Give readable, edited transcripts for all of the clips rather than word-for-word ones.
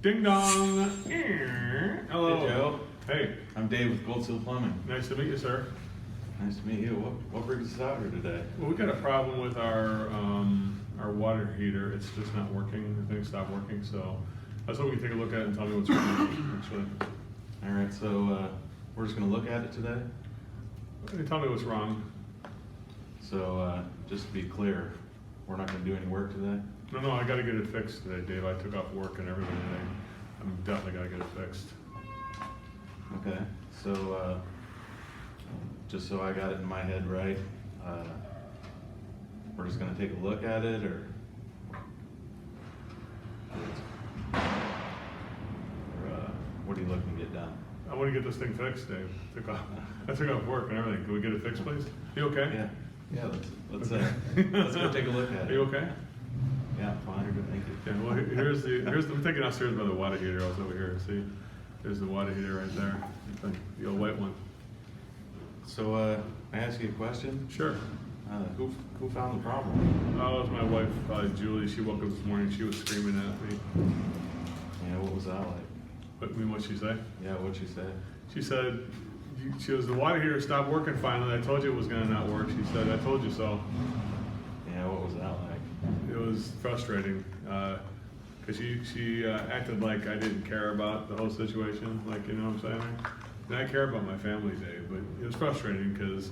Ding dong. Hello. Hey, Joe. Hey. I'm Dave with Gold Seal Plumbing. Nice to meet you, sir. Nice to meet you. What brings us out here today? Well, we got a problem with our water heater. It's just not working. The thing stopped working. So I was hoping you could take a look at it and tell me what's wrong. Actually. All right. So we're just going to look at it today. Tell me what's wrong. So just to be clear, we're not going to do any work today. No, I got to get it fixed today, Dave. I took off work and everything today. I'm definitely got to get it fixed. Okay. So just so I got it in my head right, we're just going to take a look at it, or what are you looking to get done? I want to get this thing fixed, Dave. I took off work and everything. Can we get it fixed, please? You okay? Yeah. Let's go take a look at it. Are you okay? Yeah, fine. Thank you. Yeah. Well, here's I'm taking it upstairs by the water heater. I was over here. See, there's the water heater right there. The old white one. So I ask you a question. Sure. Who found the problem? Oh, it was my wife, Julie. She woke up this morning. She was screaming at me. Yeah, what was that like? What she say? Yeah, what'd she say? She said, she goes, the water heater stopped working finally. I told you it was gonna not work. She said, I told you so. Yeah, what was that like? It was frustrating, because she acted like I didn't care about the whole situation, like, you know what I'm saying? And I care about my family, Dave, but it was frustrating because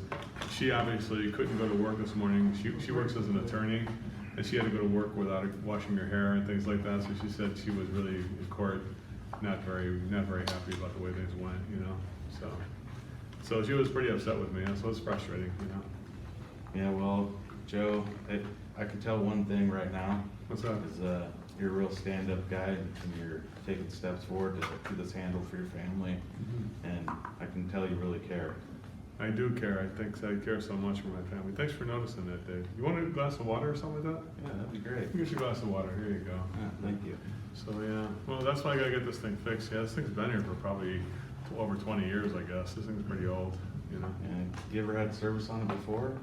she obviously couldn't go to work this morning. She works as an attorney, and she had to go to work without washing her hair and things like that, so she said she was really in court not very happy about the way things went, you know, so she was pretty upset with me, so it's frustrating, you know. Yeah, well, Joe, I can tell one thing right now. What's that? Is you're a real stand-up guy, and you're taking steps forward to do this handle for your family, and I can tell you really care. I do care. I care so much for my family. Thanks for noticing that, Dave. You want a glass of water or something like that? Yeah, that'd be great. Here's your glass of water. Here you go. Yeah, thank you. So yeah, well, that's why I gotta get this thing fixed. Yeah, this thing's been here for probably over 20 years, I guess. This thing's pretty old, you know. Yeah, you ever had service on it before?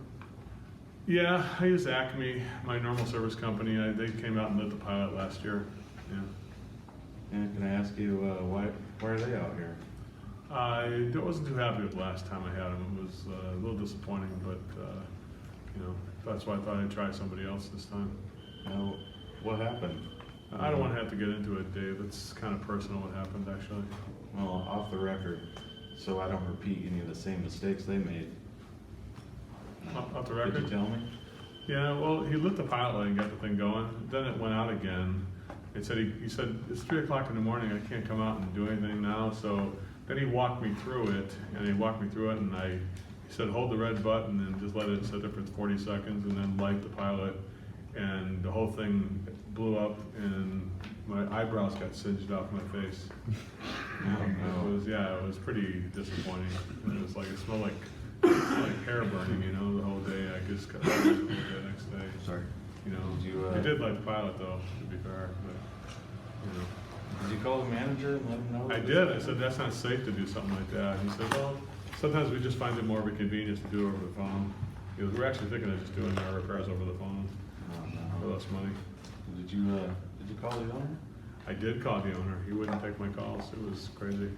Yeah, I use Acme, my normal service company. They came out and lit the pilot last year. Yeah. And can I ask you why are they out here? I wasn't too happy with the last time I had them. It was a little disappointing, but you know, that's why I thought I'd try somebody else this time. What happened? I don't want to have to get into it, Dave. It's kind of personal what happened, actually. Well, off the record, so I don't repeat any of the same mistakes they made. Off the record? Did you tell me? Yeah, well, he lit the pilot light and got the thing going. Then it went out again. He said, it's 3 o'clock in the morning. I can't come out and do anything now. So then he walked me through it, and he said, hold the red button and just let it sit there for 40 seconds and then light the pilot. And the whole thing blew up and my eyebrows got singed off my face. It was pretty disappointing. It was like, it smelled like hair burning, you know, the whole day. I just got sick the next day. Sorry. You know, I did like the pilot though, to be fair, but, you know. Did you call the manager and let him know? I did. I said, that's not safe to do something like that. He said, well, sometimes we just find it more of a convenience to do it over the phone. He goes, we're actually thinking of just doing our repairs over the phone for less money. Did you call the owner? I did call the owner. He wouldn't take my calls. It was crazy.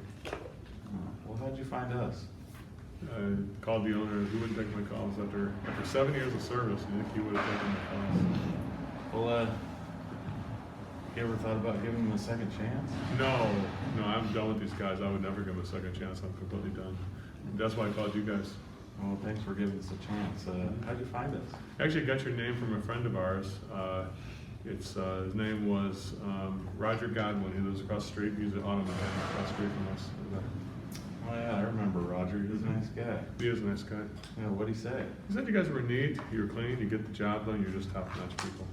Well, how'd you find us? I called the owner. He wouldn't take my calls after 7 years of service. I think he would have taken my calls. Well, you ever thought about giving him a second chance? No, I'm done with these guys. I would never give them a second chance. I'm completely done. That's why I called you guys. Well, thanks for giving us a chance. How'd you find us? Actually, got your name from a friend of ours. His name was Roger Godwin. He lives across the street. He's an auto mechanic across the street from us. Oh yeah, I remember Roger. He was a nice guy. He is a nice guy. Yeah, what'd he say? He said you guys were neat, you were clean, you get the job done, you're just top-notch people.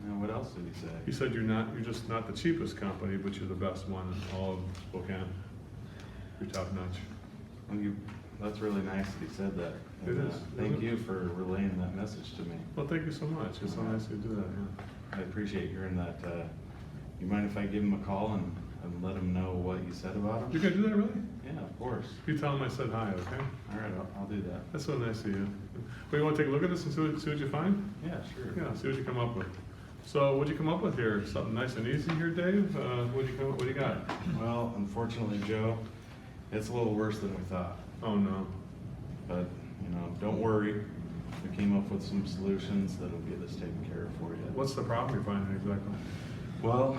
Yeah, what else did he say? He said you're just not the cheapest company, but you're the best one in all of Spokane. You're top-notch. Well, that's really nice that he said that. It is. Thank you for relaying that message to me. Well, thank you so much. It's so nice to do that. Yeah. I appreciate hearing that. You mind if I give him a call and let him know what you said about him? You can do that, really? Yeah, of course. You tell him I said hi, okay? All right, I'll do that. That's so nice of you. Well, you want to take a look at this and see what you find? Yeah, sure. Yeah, see what you come up with. So what'd you come up with here? Something nice and easy here, Dave? What do you got? Well, unfortunately, Joe, it's a little worse than we thought. Oh, no. But, don't worry. We came up with some solutions that'll get this taken care of for you. What's the problem you're finding exactly? Well,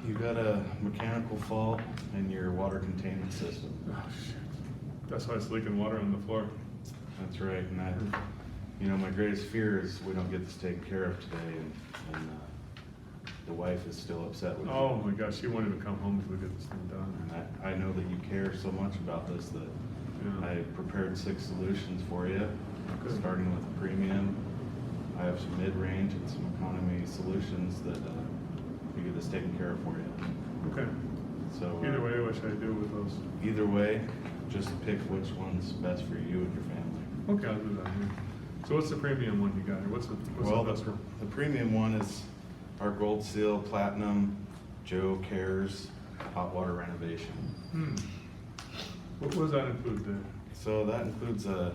you've got a mechanical fault in your water containment system. Oh, shit. That's why it's leaking water on the floor. That's right, and my greatest fear is we don't get this taken care of today, and the wife is still upset with you. Oh my gosh, she won't even come home if we get this thing done. And I know that you care so much about this that Yeah. I prepared 6 solutions for you, Good. starting with the premium. I have some mid-range and some economy solutions that we get this taken care of for you. Okay. So Either way, what should I do with those? either way, just pick which one's best for you and your family. Okay, I'll do that. Yeah. So what's the premium one you got here? What's the best one? The premium one is our Gold Seal Platinum Joe Cares hot water renovation. What does that include then? So that includes a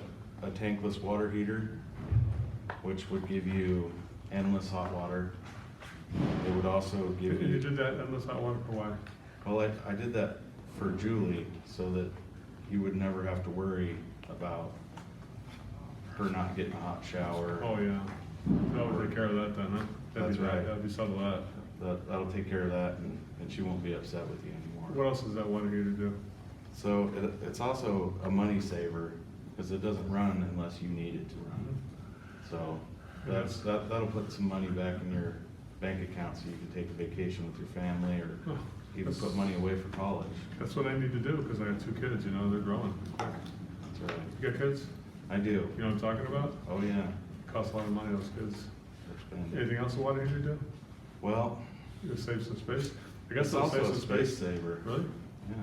tankless water heater, which would give you endless hot water. It would also give You you, did that endless hot water for why? well, I did that for Julie so that you would never have to worry about her not getting a hot shower. Oh, yeah. That would take care of that then, huh? That's right. That'd be settled that. That'll take care of that, and she won't be upset with you anymore. What else does that water heater do? So it's also a money saver, because it doesn't run unless you need it to run. So that'll put some money back in your bank account so you can take a vacation with your family, or Oh, even that's- put money away for college. That's what I need to do, because I have 2 kids, they're growing quick. That's right. You got kids? I do. You know what I'm talking about? Oh, yeah. Costs a lot of money, those kids. Expand it. Anything else the water heater do? Well, It'll save some space? I guess it's it'll also save a some space space. saver. Really? Yeah.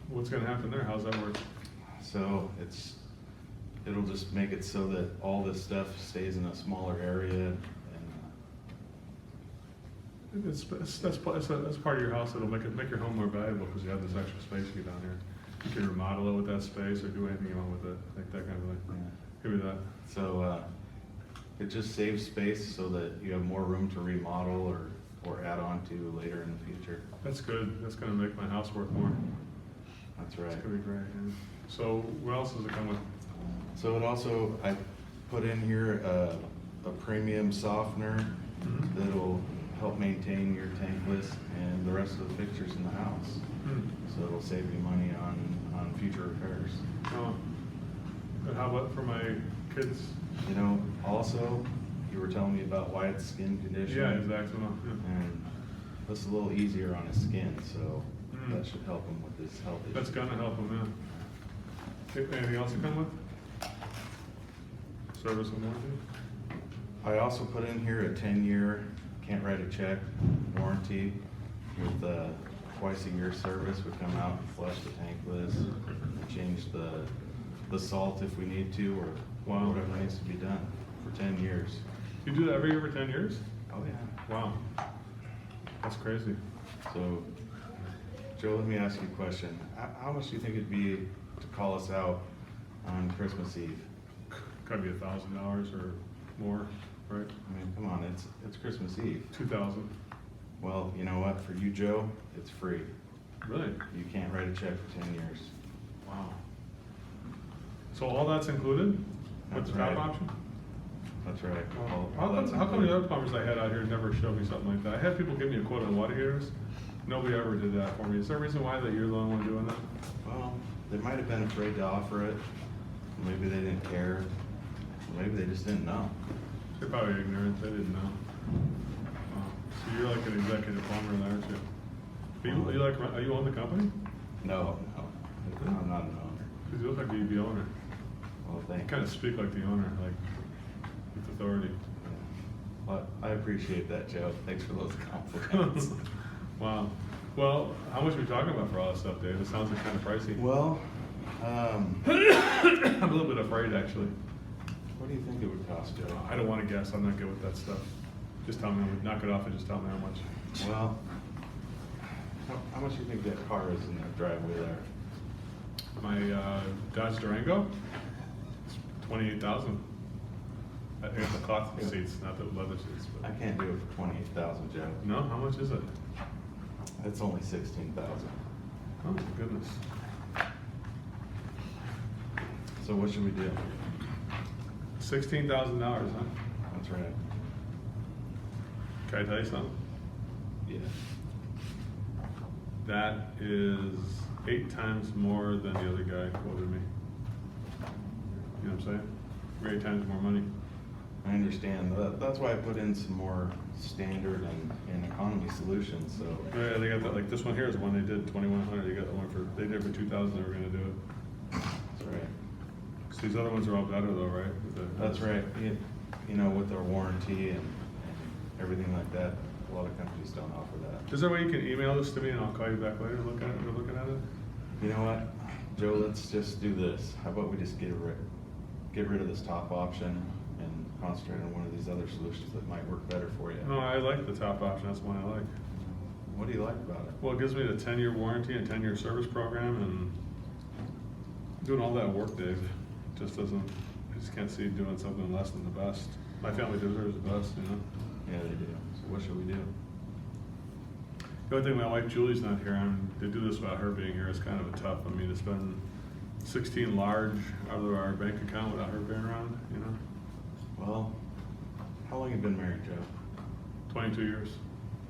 What's gonna happen there? How's that work? So it'll just make it so that all this stuff stays in a smaller area, and That's part of your house that'll make your home more valuable, because you have this extra space you get down here. You can remodel it with that space, or do anything you want with it, like that kind of thing. yeah. Give me that. So it just saves space so that you have more room to remodel or add on to later in the future. That's good. That's gonna make my house worth more. That's right. It's gonna be great. Yeah. So what else does it come with? So it also, I put in here a premium softener Mhm. that'll help maintain your tankless and the rest of the fixtures in the house. So it'll save you money on future repairs. Oh. And how about for my kids? Also, you were telling me about Wyatt's skin condition. Yeah, exactly. Yeah. And this is a little easier on his skin, so Mm. that should help him with his health issues. That's gonna help them, yeah. Anything else to come with? Service and warranty? I also put in here a 10-year, can't write a check warranty with twice-a-year service. We come out and flush the tankless, change the salt if we need to, or Wow. whatever needs to be done for 10 years. You do that every year for 10 years? Oh, yeah. Wow. That's crazy. So, Joe, let me ask you a question. How much do you think it'd be to call us out on Christmas Eve? Gotta be $1,000 or more, right? I mean, come on, it's Christmas Eve. 2,000. Well, you know what? For you, Joe, it's free. Really? You can't write a check for 10 years. Wow. So all that's included with That's the top right. option? That's right. How All that's come the included. other plumbers I had out here never showed me something like that? I had people give me a quote on water heaters. Nobody ever did that for me. Is there a reason why that you're the only one doing that? Well, they might have been afraid to offer it. Maybe they didn't care. Maybe they just didn't know. They're probably ignorant. They didn't know. Wow. So you're like an executive plumber there, aren't you? Are you on the company? No, I'm not an owner. Because you look like you'd be owner. Well, You thank kind of speak like the owner, like with authority. Well, I appreciate that, Joe. Thanks for those compliments. Wow. Well, how much are we talking about for all this stuff, Dave? It sounds like kind of pricey. Well, I'm a little bit afraid, actually. what do you think it would cost, Joe? I don't want to guess. I'm not good with that stuff. Just tell me. Knock it off and just tell me how much. Well, how much do you think that car is in that driveway there? My Dodge Durango, it's 28,000. I got the cloth seats, not the leather seats. I But. can't do it for 28,000, Joe. No, how much is it? It's only 16,000. Oh my goodness. So what should we do? $16,000, huh? That's right. Can I tell you something? Yeah. That is 8 times more than the other guy quoted me. You know what I'm saying? 8 times more money. I understand. That's why I put in some more standard and economy solutions, so. Yeah, they got that, like this one here is the one they did 2,100. They got the one for, they did for 2,000, they were gonna do it. That's right. So these other ones are all better though, right? That's right. You know, with our warranty and everything like that, a lot of companies don't offer that. Is there a way you can email this to me and I'll call you back later and look at it, we're looking at it? You know what, Joe, let's just do this. How about we just get rid of this top option and concentrate on one of these other solutions that might work better for you? No, I like the top option, that's the one I like. What do you like about it? Well, it gives me the 10-year warranty and 10-year service program, and doing all that work, Dave, just doesn't, I just can't see doing something less than the best. My family deserves the best, you know? Yeah, they do. So what should we do? The only thing, my wife Julie's not here, and to do this without her being here is kind of a tough. I mean, to spend 16 large out of our bank account without her being around, you know? Well, how long have you been married, Joe? 22 years.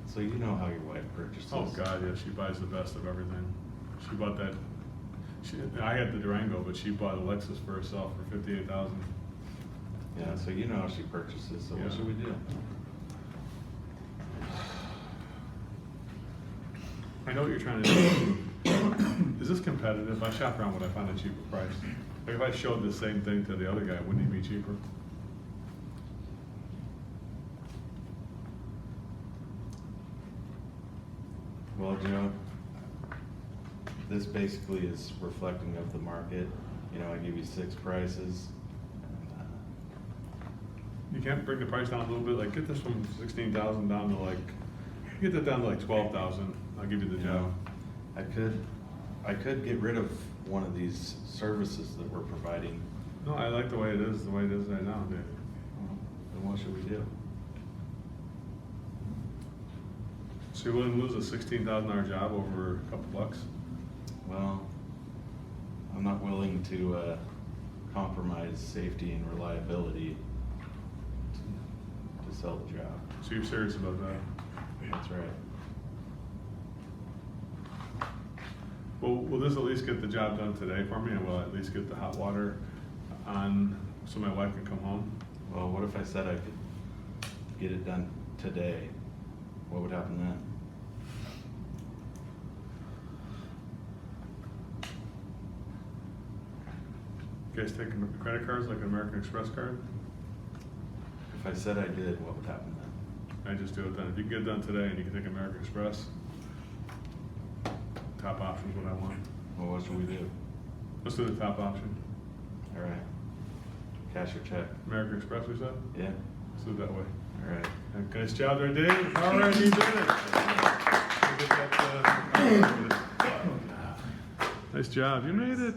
So you know how your wife purchases. Oh God, yeah, she buys the best of everything. She bought that, I had the Durango, but she bought a Lexus for herself for $58,000. Yeah, so you know how she purchases, so Yeah. what should we do? I know what you're trying to do. Is this competitive? If I shop around, would I find a cheaper price? Like if I showed the same thing to the other guy, wouldn't he be cheaper? Well, Joe, this basically is reflecting of the market. You know, I give you 6 prices. You can't bring the price down a little bit, like get this from 16,000 down to like, get that down to like 12,000, I'll give you the You job. know, I could get rid of one of these services that we're providing. No, I like the way it is right now, Dave. Then what should we do? So you're willing to lose a $16,000 job over a couple bucks? Well, I'm not willing to compromise safety and reliability to sell the job. So you're serious about that? That's right. Well, will this at least get the job done today for me, and will I at least get the hot water on so my wife can come home? Well, what if I said I could get it done today? What would happen then? You guys take credit cards like an American Express card? If I said I did, what would happen then? I just do it then. If you can get it done today and you can take American Express, top option is what I want. Well, what should we do? Let's do the top option. All right. Cash or check? American Express, we said? Yeah. Let's do it that way. All right. Nice job there, Dave. All right, you did it. Get that, nice job. You made it.